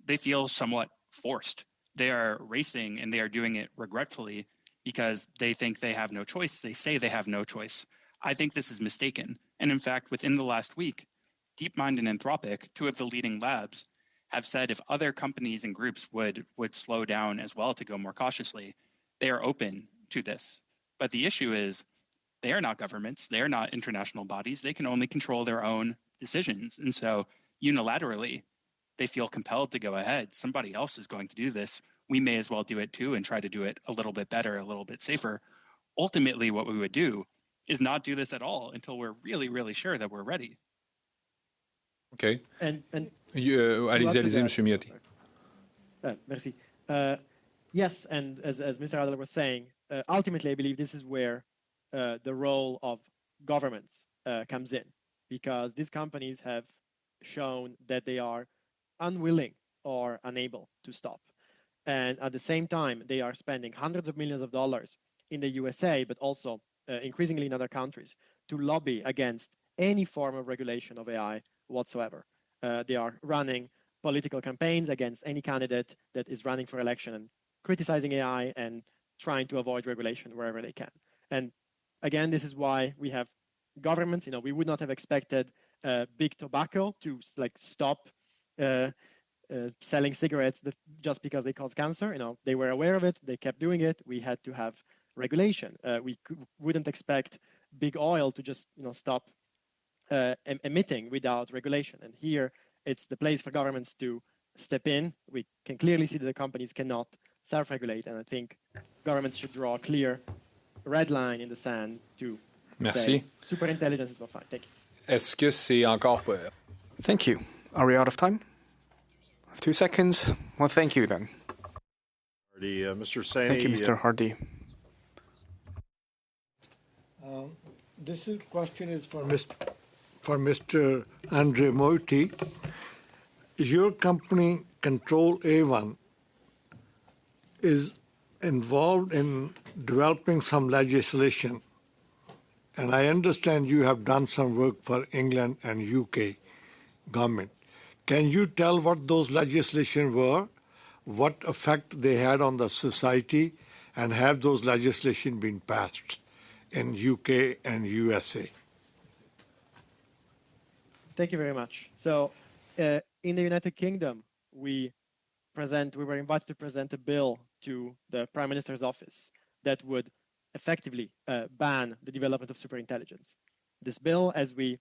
they feel somewhat forced. They are racing and they are doing it regretfully because they think they have no choice. They say they have no choice. I think this is mistaken. And in fact, within the last week, DeepMind and Anthropic, two of the leading labs, have said if other companies and groups would slow down as well to go more cautiously, they are open to this. But the issue is they are not governments. They are not international bodies. They can only control their own decisions. And so unilaterally, they feel compelled to go ahead. Somebody else is going to do this. We may as well do it too and try to do it a little bit better, a little bit safer. Ultimately, what we would do is not do this at all until we're really, really sure that we're ready. OK. And Allez-y, M. Miotti. Merci. Yes, and as Mr. Adler was saying, ultimately, I believe this is where the role of governments comes in, because these companies have shown that they are unwilling or unable to stop. And at the same time, they are spending hundreds of millions of dollars in the USA, but also increasingly in other countries, to lobby against any form of regulation of AI whatsoever. They are running political campaigns against any candidate that is running for election and criticizing AI and trying to avoid regulation wherever they can. And again, this is why we have governments. We would not have expected big tobacco to stop selling cigarettes just because they cause cancer. They were aware of it. They kept doing it. We had to have regulation. We wouldn't expect big oil to just stop emitting without regulation. And here, it's the place for governments to step in. We can clearly see that the companies cannot self-regulate, and I think governments should draw a clear red line in the sand to Merci. say superintelligence is not fine. Thank you. Est-ce que c'est encore... Thank you. Are we out of time? 2 seconds? Well, thank you then. Mr. Saini. Thank you, Mr. Hardy. This question is for Mr. Andre Moiti. Your company, Control A1, is involved in developing some legislation, and I understand you have done some work for England and UK government. Can you tell what those legislation were, what effect they had on the society, and have those legislation been passed in UK and USA? Thank you very much. So in the United Kingdom, we were invited to present a bill to the Prime Minister's office that would effectively ban the development of superintelligence. This bill, as we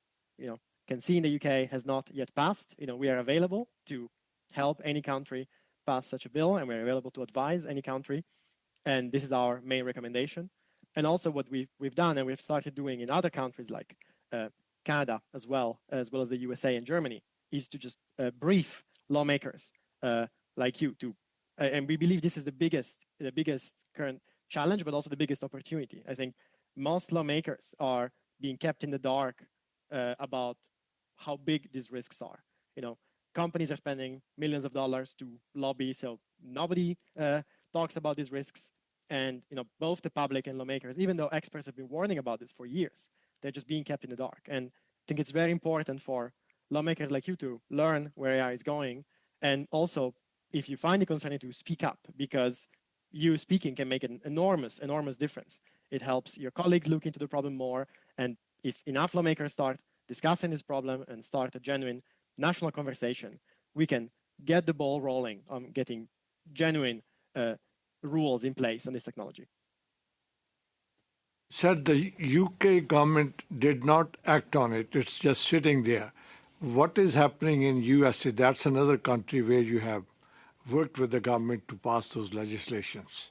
can see in the UK, has not yet passed. We are available to help any country pass such a bill, and we're available to advise any country. And this is our main recommendation. And also what we've done, and we've started doing in other countries like Canada as well as the USA and Germany, is to just brief lawmakers like you to and we believe this is the biggest current challenge, but also the biggest opportunity. I think most lawmakers are being kept in the dark about how big these risks are. Companies are spending millions of dollars to lobby, so nobody talks about these risks. And both the public and lawmakers, even though experts have been warning about this for years, they're just being kept in the dark. And I think it's very important for lawmakers like you to learn where AI is going, and also, if you find it concerning, to speak up, because you speaking can make an enormous difference. It helps your colleagues look into the problem more, and if enough lawmakers start discussing this problem and start a genuine national conversation, we can get the ball rolling on getting genuine rules in place on this technology. Said the UK government did not act on it. It's just sitting there. What is happening in USA? That's another country where you have worked with the government to pass those legislations.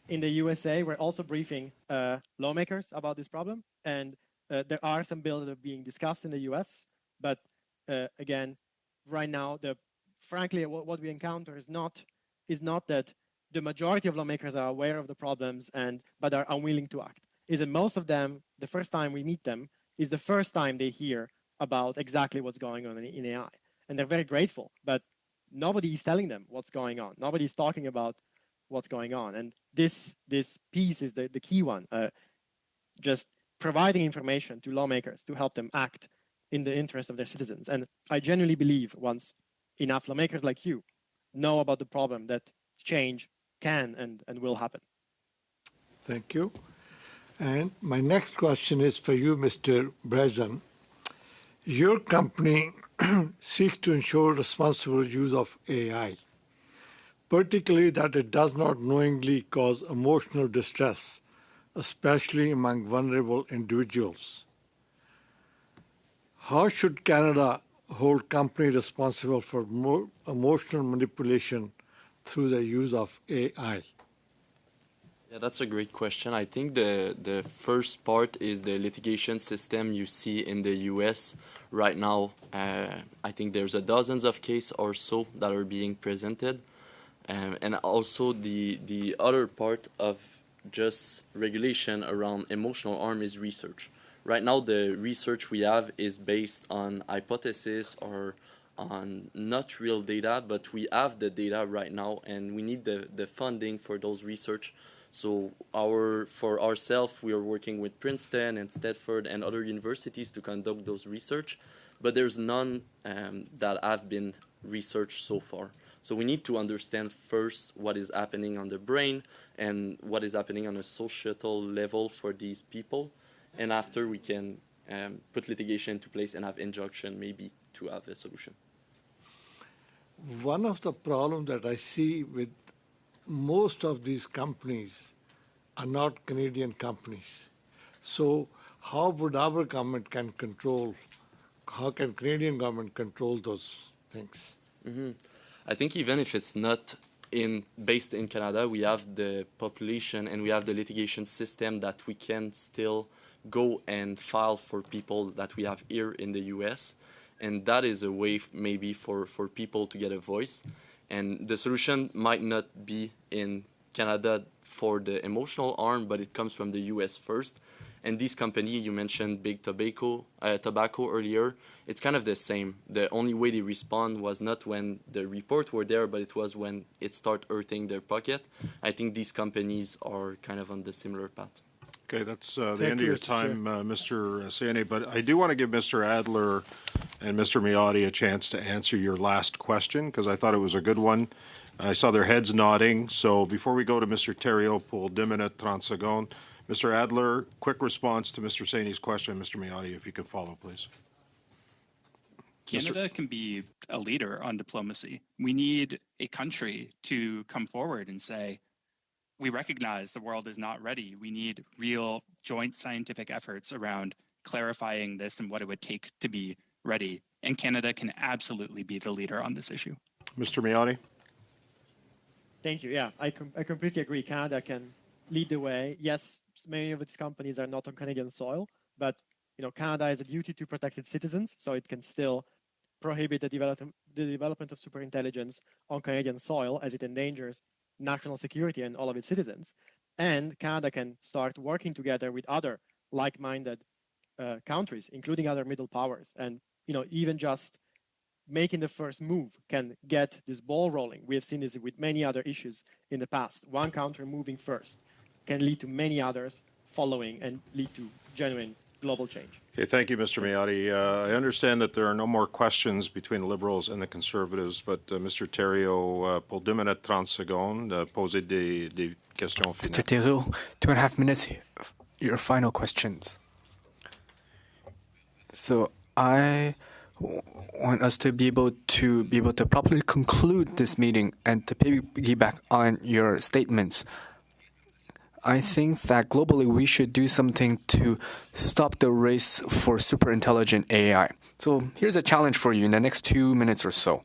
In the USA, we're also briefing lawmakers about this problem, and there are some bills that are being discussed in the US. But again, right now, frankly, what we encounter is not that the majority of lawmakers are aware of the problems but are unwilling to act. Is that most of them, the first time we meet them, is the first time they hear about exactly what's going on in AI, and they're very grateful. But nobody is telling them what's going on. Nobody is talking about what's going on, and this piece is the key one. Just providing information to lawmakers to help them act in the interest of their citizens. And I genuinely believe once enough lawmakers like you know about the problem, that change can and will happen. Thank you. And my next question is for you, Mr. Brezen. Your company seeks to ensure responsible use of AI, particularly that it does not knowingly cause emotional distress, especially among vulnerable individuals. How should Canada hold company responsible for more emotional manipulation through the use of AI? Yeah, that's a great question. I think the first part is the litigation system you see in the US right now. I think there's dozens of cases or so that are being presented. And also the other part of just regulation around emotional harm is research. Right now, the research we have is based on hypothesis or on not real data, but we have the data right now, and we need the funding for those research. So for ourselves, we are working with Princeton and Stanford and other universities to conduct those research, but there's none that have been researched so far. So we need to understand first what is happening on the brain and what is happening on a societal level for these people, and after we can put litigation into place and have injunction maybe to have a solution. One of the problems that I see with most of these companies are not Canadian companies. So how would our government how can Canadian government control those things? Mm-hmm. I think even if it's not based in Canada, we have the population and we have the litigation system that we can still go and file for people that we have here in the US. And that is a way maybe for people to get a voice. And the solution might not be in Canada for the emotional harm, but it comes from the US first. And this company, you mentioned big tobacco earlier, it's kind of the same. The only way they respond was not when the report were there, but it was when it started hurting their pocket. I think these companies are kind of on the similar path. Okay, that's the end of your time, Mr. Siene, but I do want to give Mr. Adler and Mr. Miotti a chance to answer your last question, because I thought it was a good one. I saw their heads nodding, so before we go to Mr. Thériault pour 10 minutes 30 secondes, Mr. Adler, quick response to Mr. Siene's question. Mr. Miotti, if you could follow, please. Canada can be a leader on diplomacy. We need a country to come forward and say, we recognize the world is not ready. We need real joint scientific efforts around clarifying this and what it would take to be ready. And Canada can absolutely be the leader on this issue. Mr. Miotti? Thank you. Yeah, I completely agree. Canada can lead the way. Yes, many of its companies are not on Canadian soil, but Canada has a duty to protect its citizens, so it can still prohibit the development of superintelligence on Canadian soil as it endangers national security and all of its citizens. And Canada can start working together with other like-minded countries, including other middle powers. And even just making the first move can get this ball rolling. We have seen this with many other issues in the past. One country moving first can lead to many others following and lead to genuine global change. Okay, thank you, Mr. Miotti. I understand that there are no more questions between the Liberals and the Conservatives, but Mr. Thériault, pour 2 minutes 30 secondes, poser des questions finales. Mr. Thériault, 2.5 minutes, your final questions. So I want us to be able to properly conclude this meeting and to piggyback on your statements. I think that globally we should do something to stop the race for super intelligent AI. So here's a challenge for you in the next 2 minutes or so.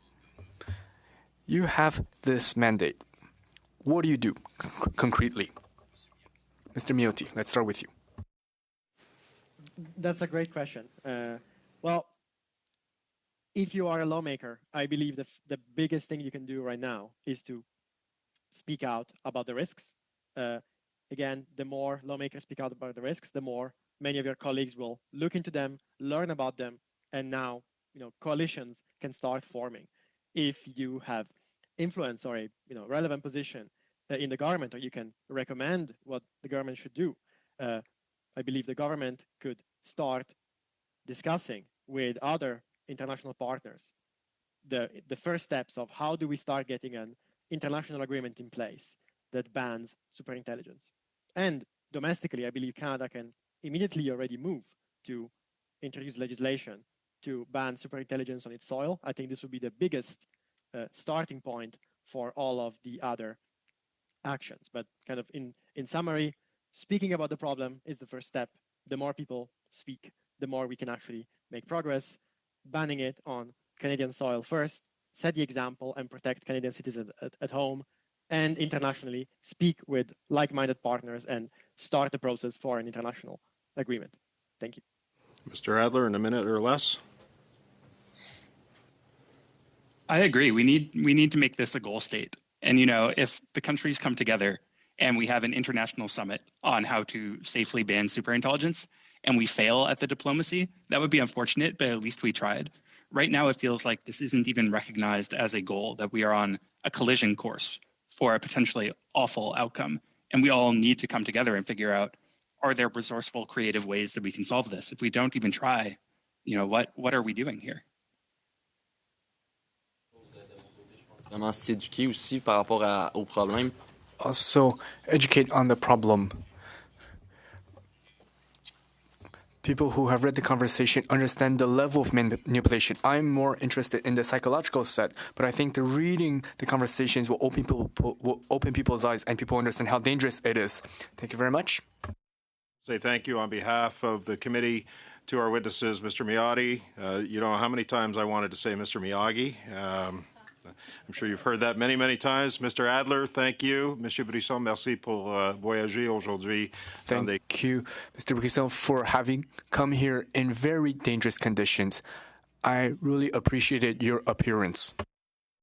You have this mandate. What do you do concretely? Mr. Miotti, let's start with you. That's a great question. Well, if you are a lawmaker, I believe the biggest thing you can do right now is to speak out about the risks. Again, the more lawmakers speak out about the risks, the more many of your colleagues will look into them, learn about them, and now coalitions can start forming. If you have influence or a relevant position in the government, or you can recommend what the government should do, I believe the government could start discussing with other international partners the first steps of how do we start getting an international agreement in place that bans superintelligence. And domestically, I believe Canada can immediately already move to introduce legislation to ban superintelligence on its soil. I think this would be the biggest starting point for all of the other actions. But kind of in summary, speaking about the problem is the first step. The more people speak, the more we can actually make progress. Banning it on Canadian soil first, set the example and protect Canadian citizens at home, and internationally speak with like-minded partners and start the process for an international agreement. Thank you. Mr. Adler, in a minute or less. I agree. We need to make this a goal state. And if the countries come together and we have an international summit on how to safely ban superintelligence, and we fail at the diplomacy, that would be unfortunate, but at least we tried. Right now, it feels like this isn't even recognized as a goal, that we are on a collision course for a potentially awful outcome. And we all need to come together and figure out, are there resourceful, creative ways that we can solve this? If we don't even try, what are we doing here? Vraiment s'éduquer aussi par rapport au problème. Also, educate on the problem. People who have read the conversation understand the level of manipulation. I'm more interested in the psychological set, but I think reading the conversations will open people's eyes and people understand how dangerous it is. Thank you very much. Say thank you on behalf of the committee to our witnesses, Mr. Miotti. You know how many times I wanted to say Mr. Miyagi. I'm sure you've heard that many, many times. Mr. Adler, thank you. Monsieur Brisson, merci pour voyager aujourd'hui. Thank you, Mr. Brisson, for having come here in very dangerous conditions. I really appreciated your appearance.